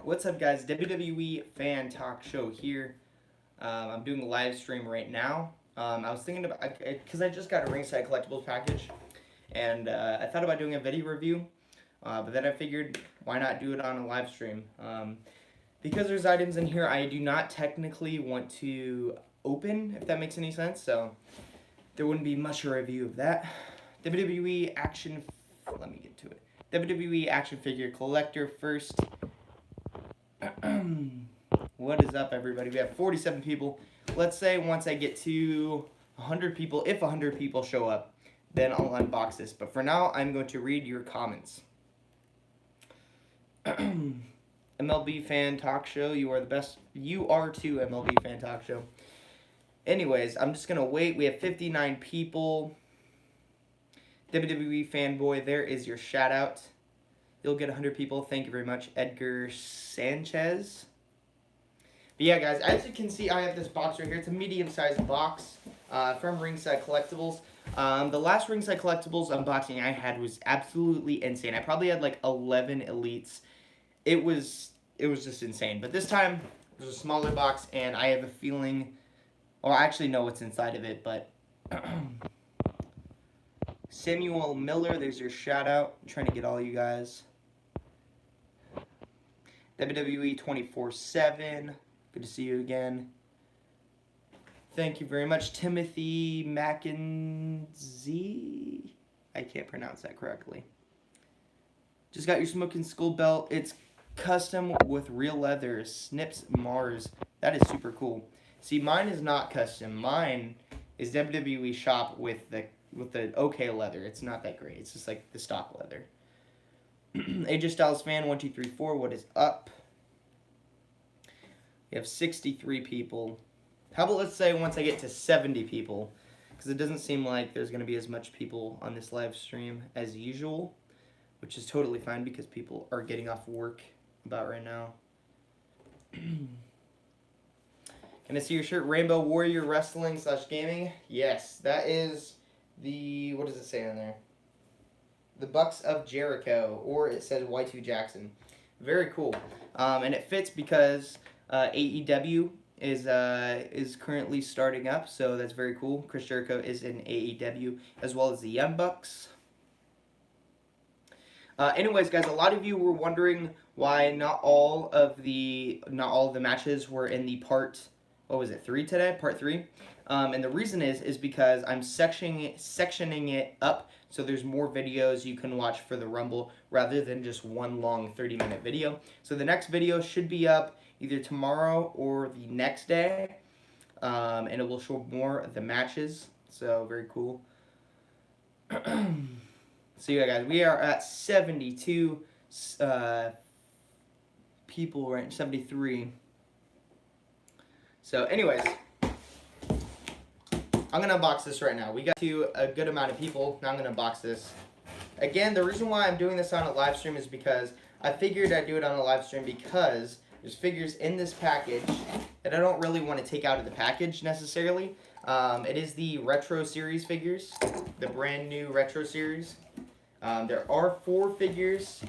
What's up, guys? WWE Fan Talk Show here. I'm doing a live stream right now. I was thinking about, because I just got a Ringside Collectibles package, and I thought about doing a video review, but then I figured, why not do it on a live stream? Because there's items in here I do not technically want to open, if that makes any sense, so there wouldn't be much of a review of that. WWE Action, let me get to it. WWE Action Figure Collector first. What is up, everybody? We have 47 people. Let's say once I get to 100 people, if 100 people show up, then I'll unbox this. But for now, I'm going to read your comments. MLB Fan Talk Show, you are the best. You are too, MLB Fan Talk Show. Anyways, I'm just going to wait. We have 59 people. WWE Fanboy, there is your shout out. You'll get 100 people. Thank you very much, Edgar Sanchez. But yeah, guys, as you can see, I have this box right here. It's a medium-sized box from Ringside Collectibles. The last Ringside Collectibles unboxing I had was absolutely insane. I probably had like 11 elites. It was just insane. But this time, there's a smaller box, and I have a feeling, or I actually know what's inside of it, but Samuel Miller, there's your shout out. I'm trying to get all you guys. WWE 24/7. Good to see you again. Thank you very much, Timothy Mackenzie. I can't pronounce that correctly. Just got your Smoking Skull belt. It's custom with real leather. Snips Mars. That is super cool. See, mine is not custom. Mine is WWE shop with the okay leather. It's not that great. It's just like the stock leather. AJ Styles fan 1234. What is up? We have 63 people. How about let's say once I get to 70 people, because it doesn't seem like there's going to be as much people on this live stream as usual, which is totally fine because people are getting off work about right now. Can I see your shirt? Rainbow Warrior Wrestling / Gaming? Yes, that is the, what does it say on there? The Bucks of Jericho, or it says Y2 Jackson. Very cool. And it fits because AEW is currently starting up, so that's very cool. Chris Jericho is in AEW, as well as the Young Bucks. Anyways, guys, a lot of you were wondering why not all of the matches were in the part, what was it, 3 today? Part 3. And the reason is because I'm sectioning it up so there's more videos you can watch for the Rumble rather than just one long 30-minute video. So the next video should be up either tomorrow or the next day, and it will show more of the matches. So very cool. So yeah, guys, we are at 72 people, right? 73. So anyways, I'm going to unbox this right now. We got to a good amount of people. Now I'm going to unbox this. Again, the reason why I'm doing this on a live stream is because I figured I'd do it on a live stream because there's figures in this package that I don't really want to take out of the package necessarily. It is the Retro Series figures, the brand new Retro Series. There are 4 figures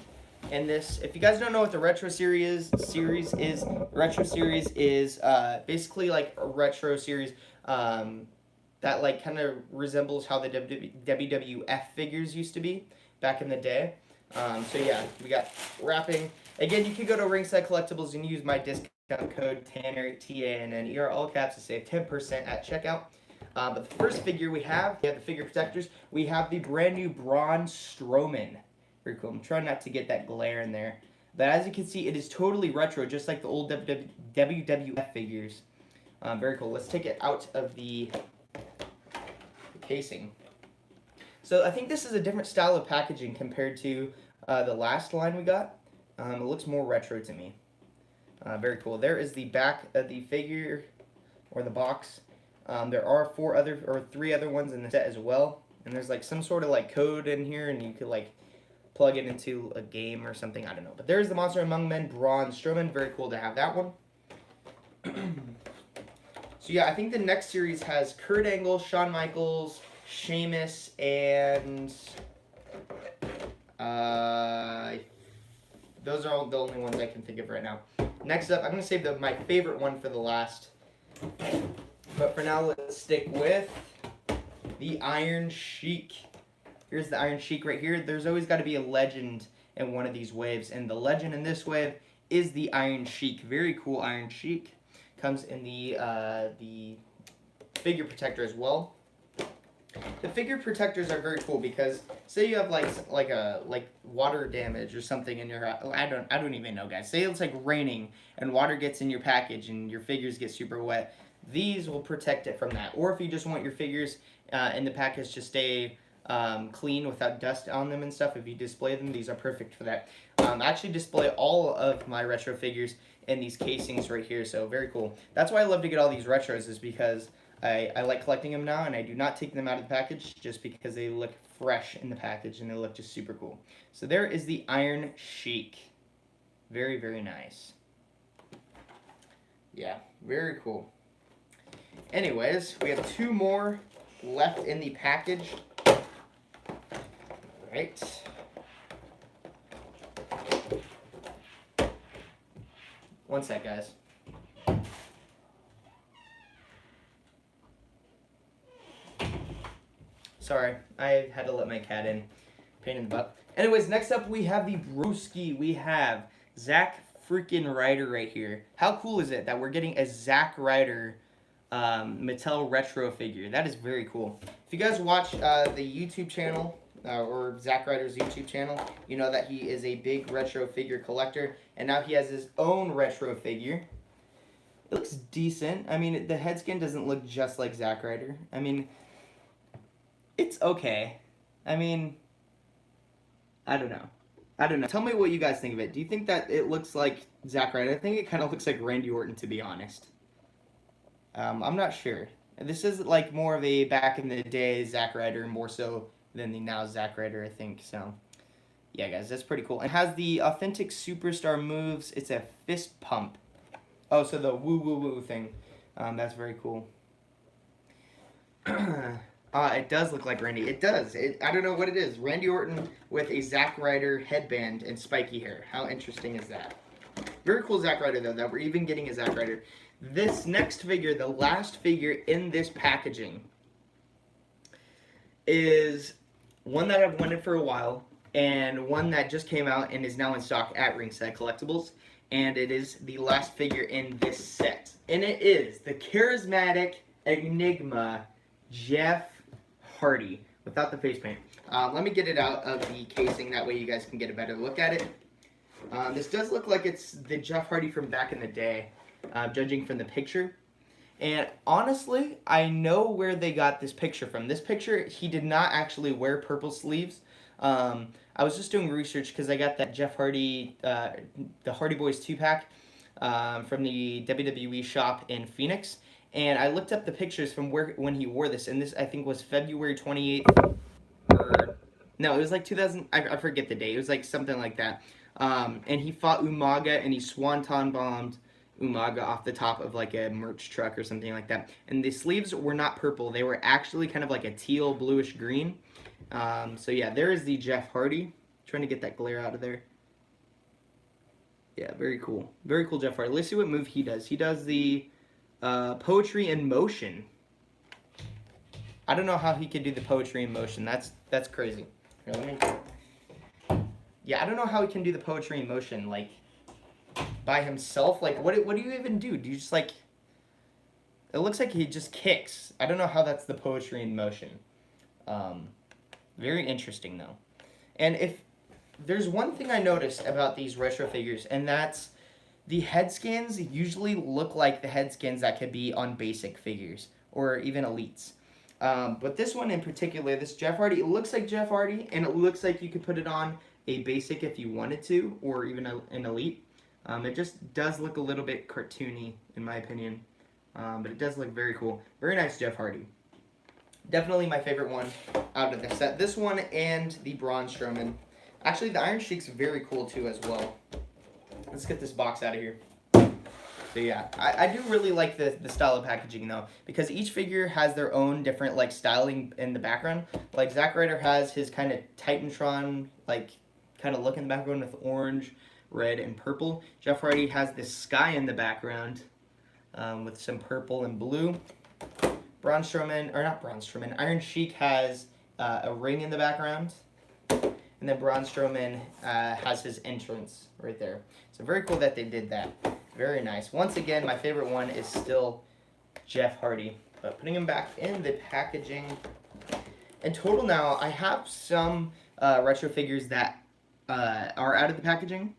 in this. If you guys don't know what the Retro Series is, the Retro Series is basically like a Retro Series that like kind of resembles how the WWF figures used to be back in the day. So yeah, we got wrapping. Again, you can go to Ringside Collectibles and use my discount code Tanner, TANNER, all caps, to save 10% at checkout. But the first figure we have the figure protectors. We have the brand new Braun Strowman. Very cool. I'm trying not to get that glare in there. But as you can see, it is totally retro, just like the old WWF figures. Very cool. Let's take it out of the casing. So I think this is a different style of packaging compared to the last line we got. It looks more retro to me. Very cool. There is the back of the figure, or the box. There are 3 other ones in the set as well. And there's like some sort of like code in here, and you could like plug it into a game or something. I don't know. But there's the Monster Among Men Braun Strowman. Very cool to have that one. So yeah, I think the next series has Kurt Angle, Shawn Michaels, Sheamus, and those are all the only ones I can think of right now. Next up, I'm going to save my favorite one for the last. But for now, let's stick with the Iron Sheik. Here's the Iron Sheik right here. There's always got to be a legend in one of these waves. And the legend in this wave is the Iron Sheik. Very cool Iron Sheik. Comes in the figure protector as well. The figure protectors are very cool because say you have like water damage or something in your house. I don't even know, guys. Say it's like raining and water gets in your package and your figures get super wet. These will protect it from that. Or if you just want your figures in the package to stay clean without dust on them and stuff, if you display them, these are perfect for that. I actually display all of my retro figures in these casings right here, so very cool. That's why I love to get all these retros, is because I like collecting them now, and I do not take them out of the package just because they look fresh in the package and they look just super cool. So there is the Iron Sheik. Very, very nice. Yeah, very cool. Anyways, we have 2 more left in the package. Right. One sec, guys. Sorry, I had to let my cat in. Pain in the butt. Anyways, next up we have the Broski. We have Zack freaking Ryder right here. How cool is it that we're getting a Zack Ryder Mattel retro figure? That is very cool. If you guys watch the YouTube channel, or Zack Ryder's YouTube channel, you know that he is a big retro figure collector, and now he has his own retro figure. It looks decent. I mean, the head skin doesn't look just like Zack Ryder. I mean, it's okay. I mean, I don't know. I don't know. Tell me what you guys think of it. Do you think that it looks like Zack Ryder? I think it kind of looks like Randy Orton, to be honest. I'm not sure. This is like more of a back in the day Zack Ryder, more so than the now Zack Ryder, I think. So, yeah, guys, that's pretty cool. It has the authentic superstar moves. It's a fist pump. Oh, so the woo woo woo thing. That's very cool. It does look like Randy. It does. I don't know what it is. Randy Orton with a Zack Ryder headband and spiky hair. How interesting is that? Very cool Zack Ryder, though, that we're even getting a Zack Ryder. This next figure, the last figure in this packaging, is one that I've wanted for a while, and one that just came out and is now in stock at Ringside Collectibles, and it is the last figure in this set. And it is the charismatic Enigma Jeff Hardy, without the face paint. Let me get it out of the casing, that way you guys can get a better look at it. This does look like it's the Jeff Hardy from back in the day, judging from the picture. And honestly, I know where they got this picture from. This picture, he did not actually wear purple sleeves. I was just doing research because I got that Jeff Hardy, the Hardy Boys 2-pack from the WWE shop in Phoenix. And I looked up the pictures from when he wore this, and this, I think, was February 28th, or, no, it was like 2000, I forget the date, it was like something like that. And he fought Umaga, and he swanton bombed Umaga off the top of like a merch truck or something like that. And the sleeves were not purple, they were actually kind of like a teal bluish green. So yeah, there is the Jeff Hardy. Trying to get that glare out of there. Yeah, very cool. Very cool Jeff Hardy. Let's see what move he does. He does the poetry in motion. I don't know how he could do the poetry in motion. That's crazy. Here, let me... Yeah, I don't know how he can do the poetry in motion, like, by himself. Like, what do you even do? Do you just, like... It looks like he just kicks. I don't know how that's the poetry in motion. Very interesting, though. And if... There's one thing I noticed about these retro figures, and that's the head skins usually look like the head skins that could be on basic figures, or even elites. But this one in particular, this Jeff Hardy, it looks like Jeff Hardy, and it looks like you could put it on a basic if you wanted to, or even an elite. It just does look a little bit cartoony, in my opinion. But it does look very cool. Very nice Jeff Hardy. Definitely my favorite one out of the set. This one and the Braun Strowman. Actually, the Iron Sheik's very cool too as well. Let's get this box out of here. So yeah, I do really like the style of packaging though, because each figure has their own different like styling in the background. Like Zack Ryder has his kind of Titantron like kind of look in the background with orange. red, and purple. Jeff Hardy has this sky in the background with some purple and blue. Braun Strowman, or not Braun Strowman, Iron Sheik has a ring in the background. And then Braun Strowman has his entrance right there. So very cool that they did that. Very nice. Once again, my favorite one is still Jeff Hardy. But putting him back in the packaging. In total now, I have some retro figures that are out of the packaging.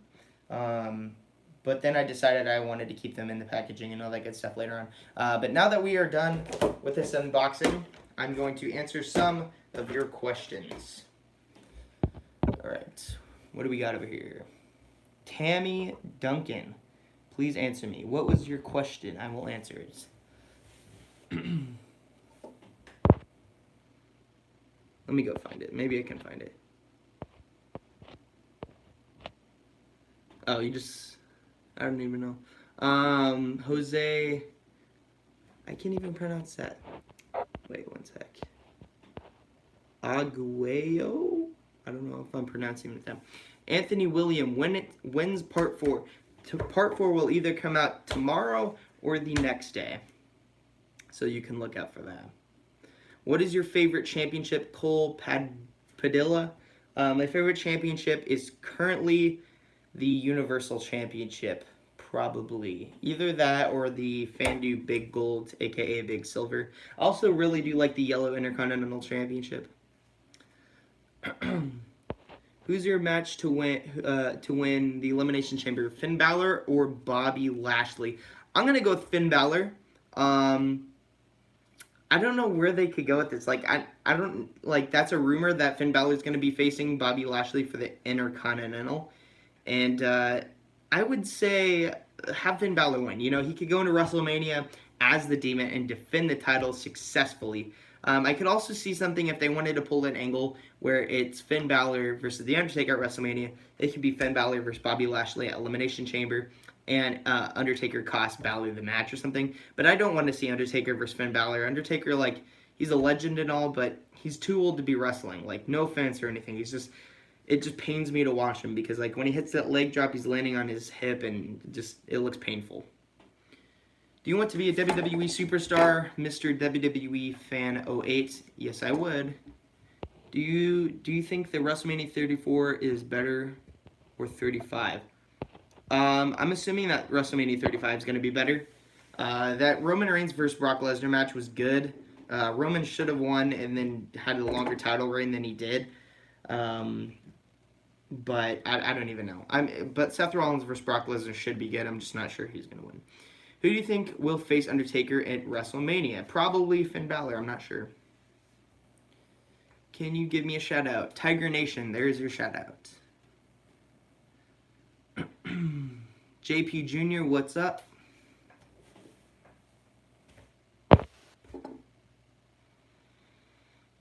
But then I decided I wanted to keep them in the packaging and all that good stuff later on. But now that we are done with this unboxing, I'm going to answer some of your questions. Alright, what do we got over here? Tammy Duncan, please answer me. What was your question? I will answer it. Let me go find it. Maybe I can find it. Oh, you just... I don't even know. Jose... I can't even pronounce that. Wait one sec. Aguayo? I don't know if I'm pronouncing it down. Anthony William, when's part 4? Part 4 will either come out tomorrow or the next day. So you can look out for that. What is your favorite championship, Cole Padilla? My favorite championship is currently the Universal Championship, probably. Either that or the Fandu Big Gold, aka Big Silver. I also really do like the Yellow Intercontinental Championship. Who's your match to win the Elimination Chamber? Finn Balor or Bobby Lashley? I'm gonna go with Finn Balor. I don't know where they could go with this. Like I don't like that's a rumor that Finn Balor is gonna be facing Bobby Lashley for the Intercontinental, and I would say have Finn Balor win. You know, he could go into WrestleMania as the Demon and defend the title successfully. I could also see something if they wanted to pull an angle where it's Finn Balor versus The Undertaker at WrestleMania. It could be Finn Balor versus Bobby Lashley at Elimination Chamber, and Undertaker cost Balor the match or something. But I don't want to see Undertaker versus Finn Balor. Undertaker, like, he's a legend and all, but he's too old to be wrestling. Like, no offense or anything. It just pains me to watch him because, like, when he hits that leg drop, he's landing on his hip and it looks painful. Do you want to be a WWE superstar, Mr. WWE Fan 08? Yes, I would. Do you think that WrestleMania 34 is better or 35? I'm assuming that WrestleMania 35 is going to be better. That Roman Reigns versus Brock Lesnar match was good. Roman should have won and then had a longer title reign than he did. But I don't even know. But Seth Rollins versus Brock Lesnar should be good. I'm just not sure he's going to win. Who do you think will face Undertaker at WrestleMania? Probably Finn Balor. I'm not sure. Can you give me a shout out? Tiger Nation, there's your shout out. JP Jr., what's up?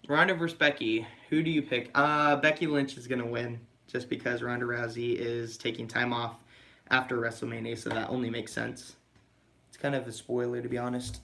Ronda versus Becky. Who do you pick? Becky Lynch is going to win just because Ronda Rousey is taking time off after WrestleMania, so that only makes sense. It's kind of a spoiler, to be honest.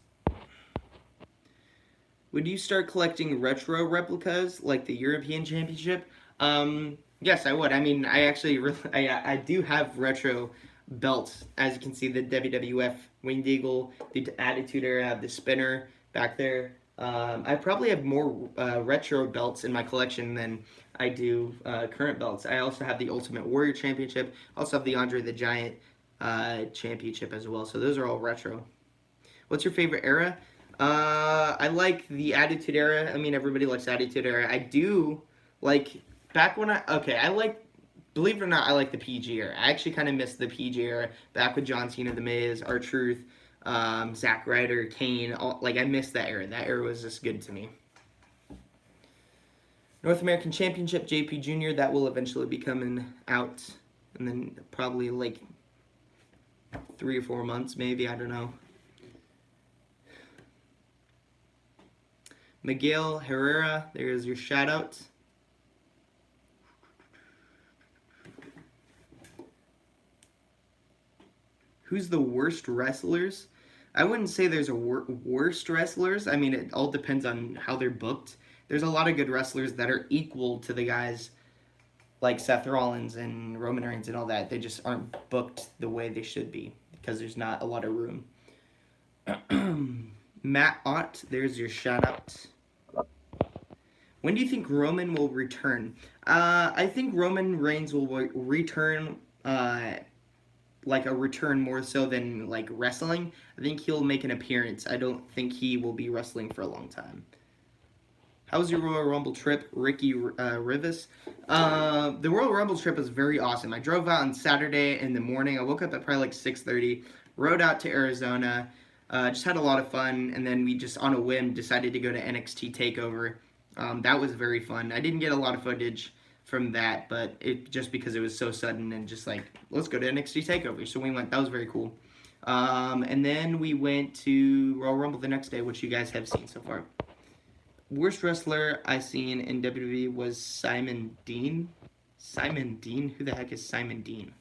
Would you start collecting retro replicas like the European Championship? Yes, I would. I mean, I do have retro belts. As you can see, the WWF Winged Eagle, the Attitude Era, the spinner back there. I probably have more retro belts in my collection than I do current belts. I also have the Ultimate Warrior Championship. I also have the Andre the Giant Championship as well. So those are all retro. What's your favorite era? I like the Attitude Era. I mean, everybody likes Attitude Era. I do like back when believe it or not, I like the PG era. I actually kind of miss the PG era back with John Cena, The Miz, R-Truth, Zack Ryder, Kane. I miss that era. That era was just good to me. North American Championship, JP Jr. That will eventually be coming out, and then probably like 3 or 4 months, maybe. I don't know. Miguel Herrera, there's your shout out. Who's the worst wrestlers? I wouldn't say there's a worst wrestlers. I mean, it all depends on how they're booked. There's a lot of good wrestlers that are equal to the guys like Seth Rollins and Roman Reigns and all that. They just aren't booked the way they should be because there's not a lot of room. Matt Ott, there's your shout out. When do you think Roman will return? I think Roman Reigns will return, like a return more so than like wrestling. I think he'll make an appearance. I don't think he will be wrestling for a long time. How was your Royal Rumble trip, Ricky Rivas? The Royal Rumble trip was very awesome. I drove out on Saturday in the morning. I woke up at probably like 6:30, rode out to Arizona, just had a lot of fun, and then we just on a whim decided to go to NXT TakeOver. That was very fun. I didn't get a lot of footage from that, but it just because it was so sudden and just like, let's go to NXT TakeOver. So we went. That was very cool. And then we went to Royal Rumble the next day, which you guys have seen so far. Worst wrestler I seen in WWE was Simon Dean. Simon Dean? Who the heck is Simon Dean?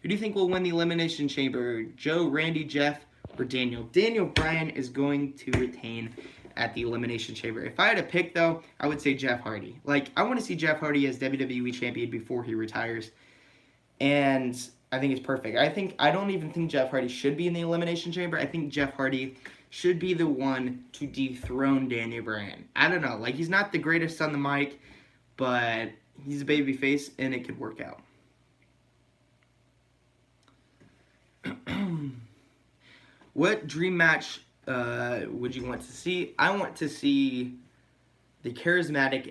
Who do you think will win the Elimination Chamber? Joe, Randy, Jeff, or Daniel? Daniel Bryan is going to retain at the Elimination Chamber. If I had to pick, though, I would say Jeff Hardy. Like, I want to see Jeff Hardy as WWE Champion before he retires. And I think it's perfect. I don't even think Jeff Hardy should be in the Elimination Chamber. I think Jeff Hardy should be the one to dethrone Daniel Bryan. I don't know. Like, he's not the greatest on the mic, but he's a babyface, and it could work out. What dream match would you want to see? I want to see the charismatic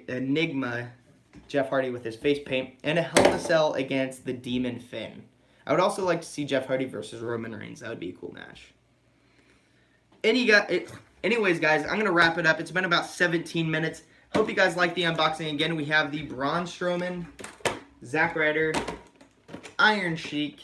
enigma Jeff Hardy with his face paint and a Hell in a Cell against the Demon Finn. I would also like to see Jeff Hardy versus Roman Reigns. That would be a cool match. Anyways, guys, I'm going to wrap it up. It's been about 17 minutes. Hope you guys like the unboxing. Again, we have the Braun Strowman, Zack Ryder, Iron Sheik,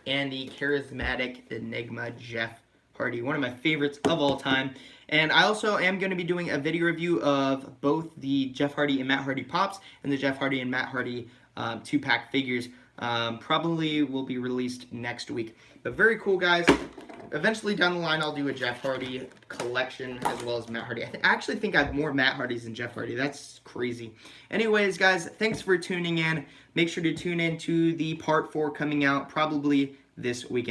and the charismatic enigma Jeff Hardy. One of my favorites of all time. And I also am going to be doing a video review of both the Jeff Hardy and Matt Hardy Pops and the Jeff Hardy and Matt Hardy 2-pack figures. Probably will be released next week. But very cool, guys. Eventually down the line, I'll do a Jeff Hardy collection as well as Matt Hardy. I actually think I have more Matt Hardys than Jeff Hardy. That's crazy. Anyways, guys, thanks for tuning in. Make sure to tune in to the part 4 coming out probably this weekend.